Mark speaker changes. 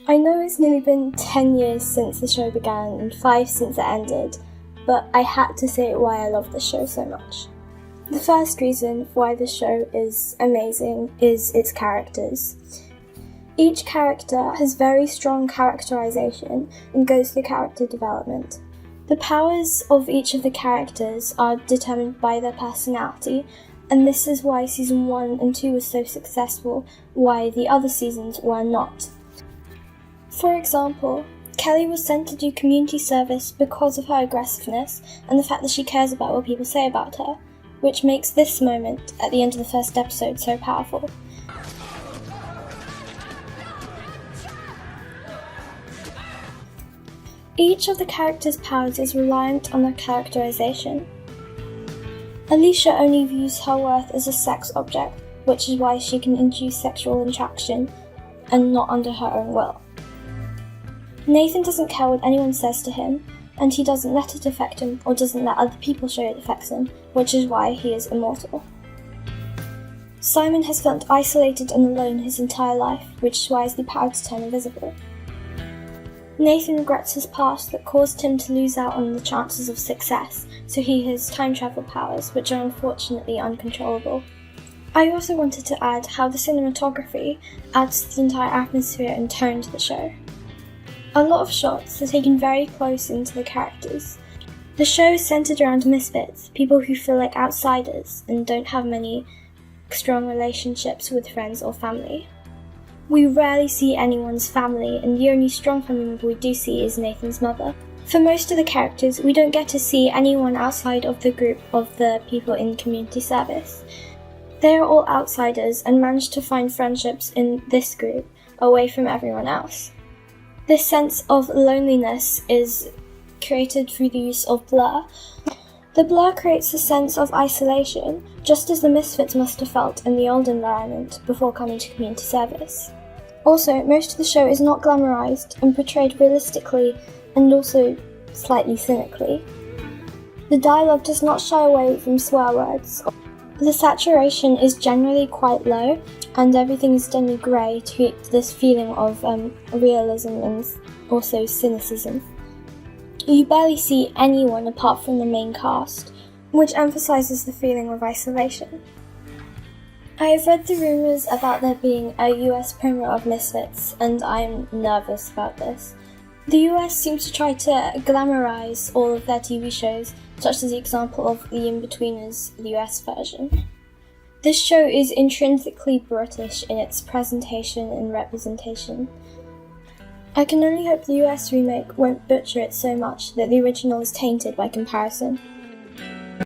Speaker 1: I know it's nearly been 10 years since the show began and 5 since it ended, but I had to say why I love the show so much. The first reason why the show is amazing is its characters. Each character has very strong characterization and goes through character development. The powers of each of the characters are determined by their personality, and this is why season 1 and 2 was so successful, why the other seasons were not. For example, Kelly was sent to do community service because of her aggressiveness and the fact that she cares about what people say about her, which makes this moment at the end of the first episode so powerful. Each of the characters' powers is reliant on their characterization. Alicia only views her worth as a sex object, which is why she can induce sexual attraction and not under her own will. Nathan doesn't care what anyone says to him, and he doesn't let it affect him or doesn't let other people show it affects him, which is why he is immortal. Simon has felt isolated and alone his entire life, which is why he has the power to turn invisible. Nathan regrets his past that caused him to lose out on the chances of success, so he has time travel powers, which are unfortunately uncontrollable. I also wanted to add how the cinematography adds to the entire atmosphere and tone to the show. A lot of shots are taken very close into the characters. The show is centered around misfits, people who feel like outsiders and don't have many strong relationships with friends or family. We rarely see anyone's family, and the only strong family member we do see is Nathan's mother. For most of the characters, we don't get to see anyone outside of the group of the people in community service. They are all outsiders and manage to find friendships in this group, away from everyone else. This sense of loneliness is created through the use of blur. The blur creates a sense of isolation, just as the Misfits must have felt in the old environment before coming to community service. Also, most of the show is not glamorized and portrayed realistically and also slightly cynically. The dialogue does not shy away from swear words. The saturation is generally quite low, and everything is generally grey to create this feeling of realism and also cynicism. You barely see anyone apart from the main cast, which emphasises the feeling of isolation. I have read the rumours about there being a US premiere of Misfits, and I am nervous about this. The US seems to try to glamorise all of their TV shows, such as the example of The In-Betweeners, the US version. This show is intrinsically British in its presentation and representation. I can only hope the US remake won't butcher it so much that the original is tainted by comparison.